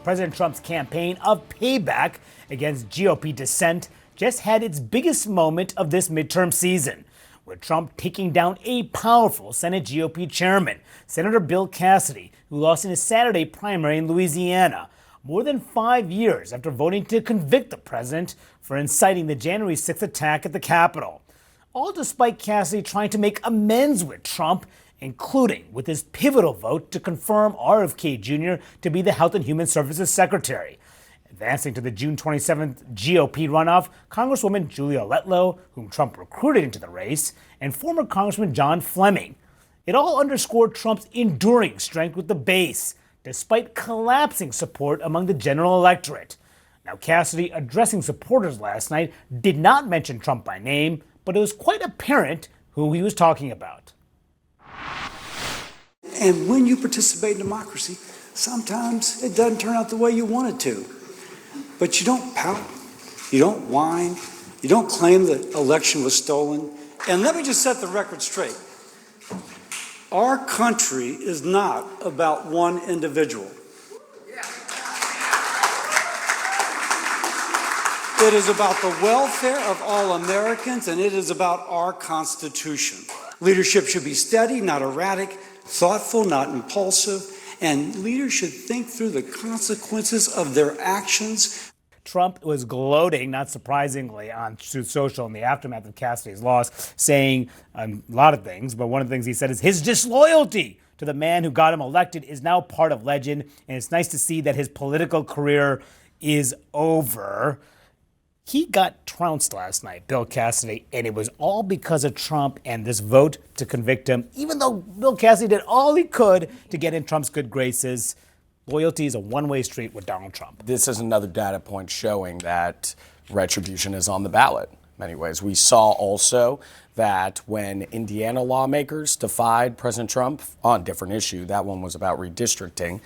President Trump's campaign of payback against GOP dissent just had its biggest moment of this midterm season, with Trump taking down a powerful Senate GOP chairman, Senator Bill Cassidy, who lost in his Saturday primary in Louisiana, more than 5 years after voting to convict the president for inciting the January 6th attack at the Capitol. All despite Cassidy trying to make amends with Trump, including with his pivotal vote to confirm RFK Jr. to be the Health and Human Services Secretary. Advancing to the June 27th GOP runoff, Congresswoman Julia Letlow, whom Trump recruited into the race, and former Congressman John Fleming. It all underscored Trump's enduring strength with the base, despite collapsing support among the general electorate. Now, Cassidy, addressing supporters last night, did not mention Trump by name, but it was quite apparent who he was talking about. And when you participate in democracy, sometimes it doesn't turn out the way you want it to. But you don't pout, you don't whine, you don't claim the election was stolen. And let me just set the record straight. Our country is not about one individual. It is about the welfare of all Americans, and it is about our Constitution. Leadership should be steady, not erratic, thoughtful, not impulsive, and leaders should think through the consequences of their actions. Trump was gloating, not surprisingly, on Truth Social in the aftermath of Cassidy's loss, saying a lot of things, but one of the things he said is his disloyalty to the man who got him elected is now part of legend, and it's nice to see that his political career is over. He got trounced last night, Bill Cassidy, and it was all because of Trump and this vote to convict him, even though Bill Cassidy did all he could to get in Trump's good graces. Loyalty is a one-way street with Donald Trump. This is another data point showing that retribution is on the ballot in many ways. We saw also that when Indiana lawmakers defied President Trump on a different issue, that one was about redistricting,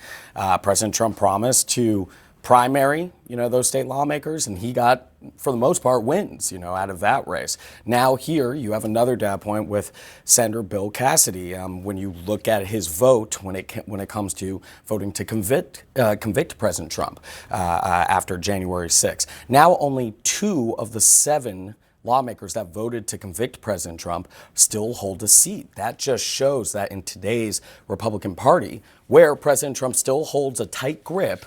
President Trump promised to primary, those state lawmakers, and he got, for the most part, wins, out of that race. Now here you have another data point with Senator Bill Cassidy. When you look at his vote, when it comes to voting to convict President Trump after January 6th, now only 2 of the 7 lawmakers that voted to convict President Trump still hold a seat. That just shows that in today's Republican Party, where President Trump still holds a tight grip,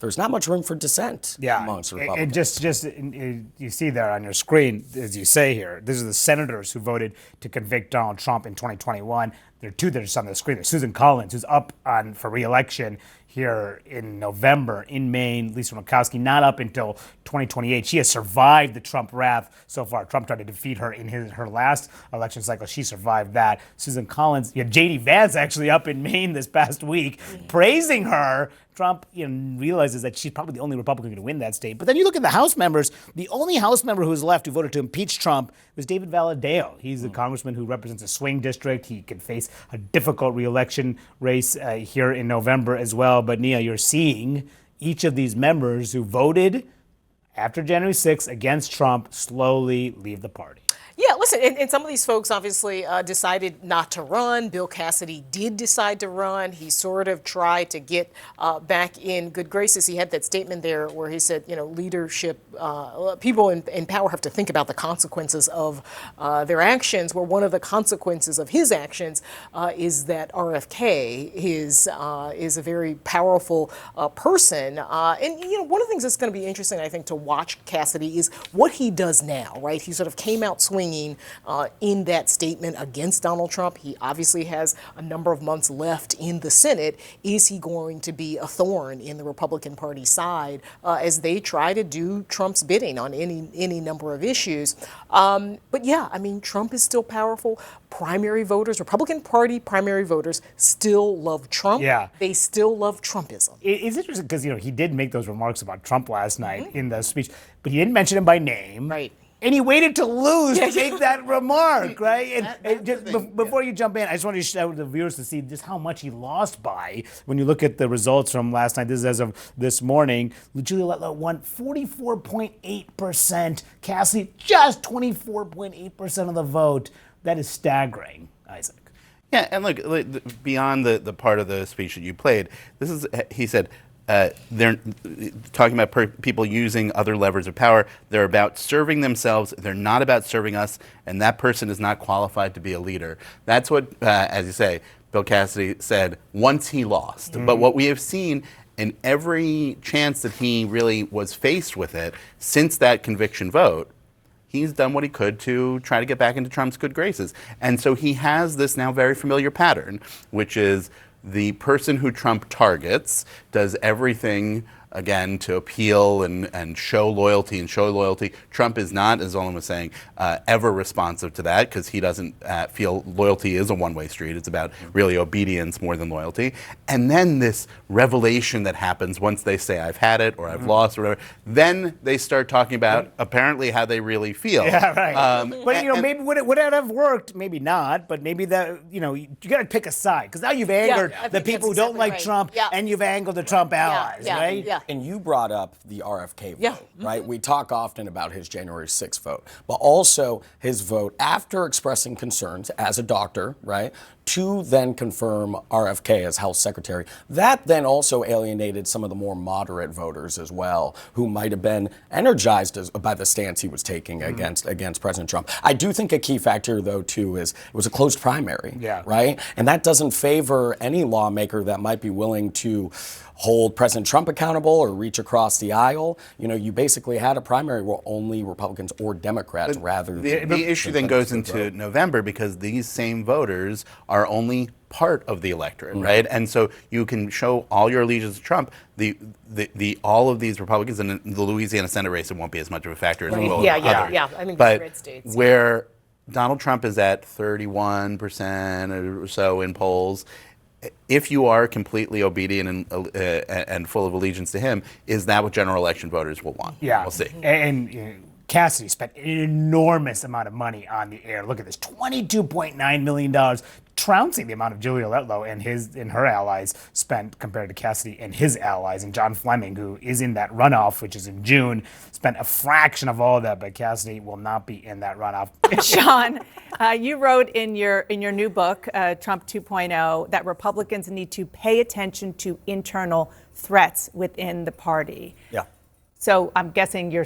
there's not much room for dissent amongst Republicans. And you see there on your screen, as you say here, these are the senators who voted to convict Donald Trump in 2021. There are 2 that are just on the screen. There's Susan Collins, who's up for re-election here in November in Maine. Lisa Murkowski, not up until 2028. She has survived the Trump wrath so far. Trump tried to defeat her in her last election cycle. She survived that. Susan Collins, J.D. Vance actually up in Maine this past week, praising her. Trump realizes that she's probably the only Republican who can win that state. But then you look at the House members. The only House member who's left who voted to impeach Trump was David Valadao. He's the congressman who represents a swing district. He can face a difficult re-election race here in November as well. But Nia, you're seeing each of these members who voted after January 6th against Trump slowly leave the party. Yeah, listen, and some of these folks obviously decided not to run. Bill Cassidy did decide to run. He sort of tried to get back in good graces. He had that statement there where he said, leadership, people in power have to think about the consequences of their actions, where one of the consequences of his actions is that RFK is a very powerful person. And, one of the things that's going to be interesting, I think, to watch Cassidy is what he does now, right? He sort of came out swinging in that statement against Donald Trump. He obviously has a number of months left in the Senate. Is he going to be a thorn in the Republican Party side as they try to do Trump's bidding on any number of issues? But yeah, Trump is still powerful. Primary voters, Republican Party primary voters still love Trump. Yeah. They still love Trumpism. It's interesting because, he did make those remarks about Trump last night in the speech, but he didn't mention him by name. Right. And he waited to lose to make that remark, right? Before you jump in, I just wanted to show the viewers to see just how much he lost by. When you look at the results from last night, this is as of this morning, Julia Letlow won 44.8%. Cassidy, just 24.8% of the vote. That is staggering, Isaac. Yeah, and look, beyond the part of the speech that you played, he said, they're talking about people using other levers of power. They're about serving themselves. They're not about serving us, and that person is not qualified to be a leader. That's what, as you say, Bill Cassidy said once he lost. But what we have seen in every chance that he really was faced with it since that conviction vote, he's done what he could to try to get back into Trump's good graces. And so he has this now very familiar pattern, which is the person who Trump targets does everything, again, to appeal and show loyalty and show loyalty. Trump is not, as Olin was saying, ever responsive to that because he doesn't feel loyalty is a one-way street. It's about really obedience more than loyalty. And then this revelation that happens once they say, I've had it or I've lost or whatever, then they start talking about apparently how they really feel. Yeah, right. But, maybe would it have worked? Maybe not, but maybe that, you got to pick a side because now you've angered the people who don't like Trump and you've angered the Trump allies, right? Yeah. And you brought up the RFK vote, right? We talk often about his January 6th vote, but also his vote after expressing concerns as a doctor, right, to then confirm RFK as health secretary. That then also alienated some of the more moderate voters as well, who might have been energized by the stance he was taking against President Trump. I do think a key factor, though, too, is it was a closed primary, right? And that doesn't favor any lawmaker that might be willing to hold President Trump accountable or reach across the aisle. You basically had a primary where only Republicans or Democrats rather than... The issue then goes into November because these same voters are only part of the electorate, right? And so you can show all your allegiance to Trump. All of these Republicans in the Louisiana Senate race, it won't be as much of a factor as it will in others. I mean, but the red states. Where Donald Trump is at 31% or so in polls, if you are completely obedient and full of allegiance to him, is that what general election voters will want? Yeah. We'll see. And Cassidy spent an enormous amount of money on the air. Look at this, $22.9 million, trouncing the amount of Julia Letlow and her allies spent compared to Cassidy and his allies. And John Fleming, who is in that runoff, which is in June, spent a fraction of all of that, but Cassidy will not be in that runoff. Sean, you wrote in your new book, Trump 2.0, that Republicans need to pay attention to internal threats within the party. Yeah. So I'm guessing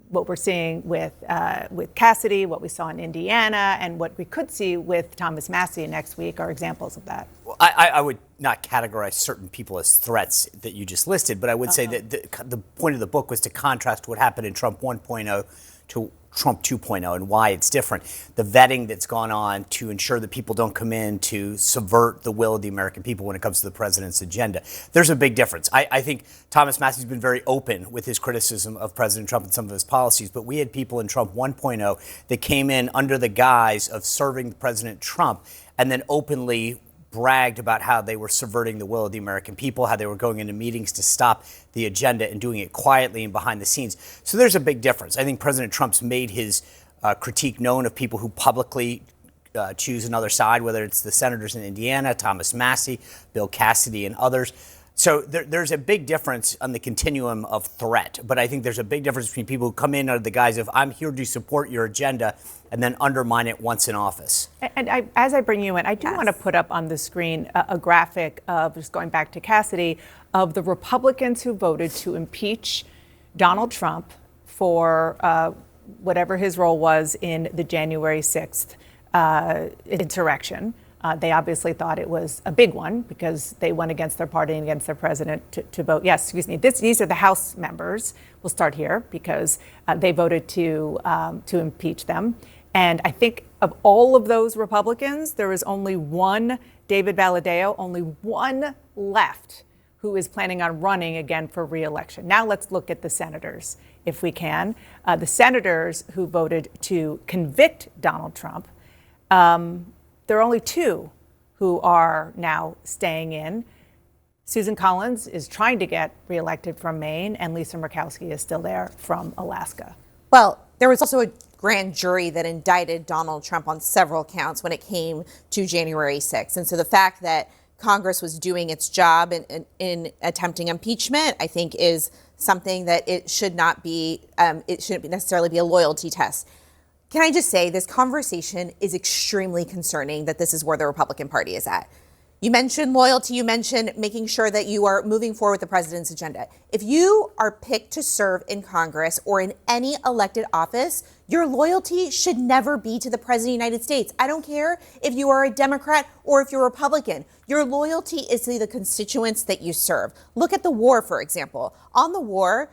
what we're seeing with Cassidy, what we saw in Indiana, and what we could see with Thomas Massie next week are examples of that. Well, I would not categorize certain people as threats that you just listed, but I would say that the point of the book was to contrast what happened in Trump 1.0 to Trump 2.0 and why it's different. The vetting that's gone on to ensure that people don't come in to subvert the will of the American people when it comes to the president's agenda. There's a big difference. I think Thomas Massie's been very open with his criticism of President Trump and some of his policies, but we had people in Trump 1.0 that came in under the guise of serving President Trump and then openly bragged about how they were subverting the will of the American people, how they were going into meetings to stop the agenda and doing it quietly and behind the scenes. So there's a big difference. I think President Trump's made his critique known of people who publicly choose another side, whether it's the senators in Indiana, Thomas Massie, Bill Cassidy, and others. So there's a big difference on the continuum of threat, but I think there's a big difference between people who come in under the guise of I'm here to support your agenda and then undermine it once in office. And as I bring you in, I do want to put up on the screen a graphic of, just going back to Cassidy, of the Republicans who voted to impeach Donald Trump for whatever his role was in the January 6th insurrection. They obviously thought it was a big one because they went against their party and against their president to vote. Yes, excuse me. These are the House members. We'll start here because they voted to impeach them. And I think of all of those Republicans, there is only one, David Valadao, only one left who is planning on running again for re-election. Now let's look at the senators, if we can. The senators who voted to convict Donald Trump, there are only two who are now staying in. Susan Collins is trying to get reelected from Maine, and Lisa Murkowski is still there from Alaska. Well, there was also a grand jury that indicted Donald Trump on several counts when it came to January 6th. And so the fact that Congress was doing its job in attempting impeachment, I think, is something that it should not be, it shouldn't necessarily be a loyalty test. Can I just say this conversation is extremely concerning that this is where the Republican Party is at. You mentioned loyalty. You mentioned making sure that you are moving forward with the president's agenda. If you are picked to serve in Congress or in any elected office, your loyalty should never be to the president of the United States. I don't care if you are a Democrat or if you're a Republican. Your loyalty is to the constituents that you serve. Look at the war, for example. On the war,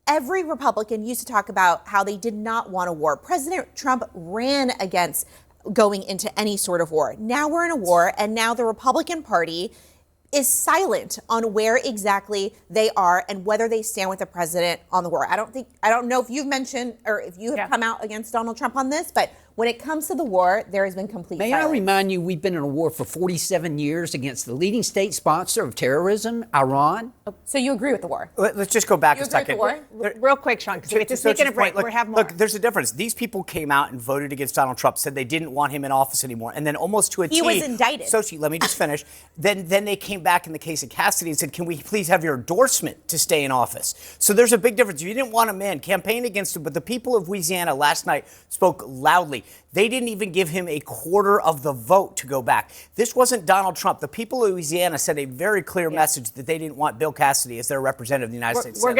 every Republican used to talk about how they did not want a war. President Trump ran against going into any sort of war. Now we're in a war, and now the Republican Party is silent on where exactly they are and whether they stand with the president on the war. I don't know if you've mentioned or if you have come out against Donald Trump on this, but when it comes to the war, there has been complete silence. May I remind you, we've been in a war for 47 years against the leading state sponsor of terrorism, Iran. So you agree with the war? Let's just go back You a agree second. with the war? Real quick, Sean, because we have to sneak in a break. We have more. Look, there's a difference. These people came out and voted against Donald Trump, said they didn't want him in office anymore, and then almost to a T. He was indicted. Sochi, let me just finish. Then they came back in the case of Cassidy and said, can we please have your endorsement to stay in office? So there's a big difference. If you didn't want him in, campaign against him, but the people of Louisiana last night spoke loudly. They didn't even give him a quarter of the vote to go back. This wasn't Donald Trump. The people of Louisiana sent a very clear message that they didn't want Bill Cassidy as their representative of the United States Senate.